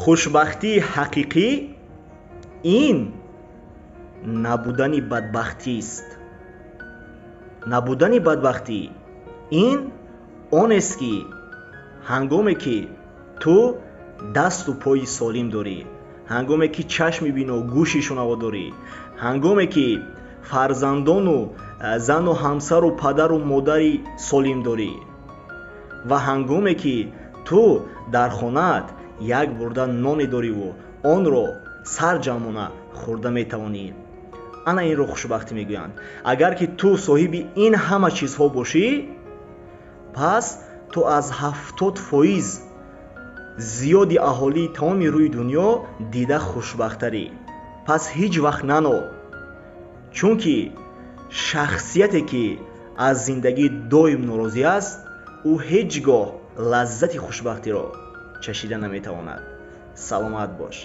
хушбахтии ҳақиқӣ ин набудани бадбахтист. набудани бадбахтӣ ин онест ки ҳангоме ки ту дасту пои солим дорӣ, ҳангоме ки чашми бино гӯши шунава дорӣ, ҳангоме ки фарзандону зану ҳамсару падару модари солим дорӣ ва ҳангоме ки ту дар хонаат як бурда ноне дориву онро сарҷамона хӯрда метавонӣ. ана инро хушбахтӣ мегӯянд. агар ки ту соҳиби ин ҳама чизҳо бошӣ, пас ту аз 70% зиёди аҳолии тамоми рӯи дунё дида хушбахттарӣ. пас ҳеҷ вақт нано, чунки шахсияте ки аз зиндагӣ доим норозӣ аст, ӯ ҳеҷ гоҳ лаззати хушбахтиро чашида наметавонад. саломат бош.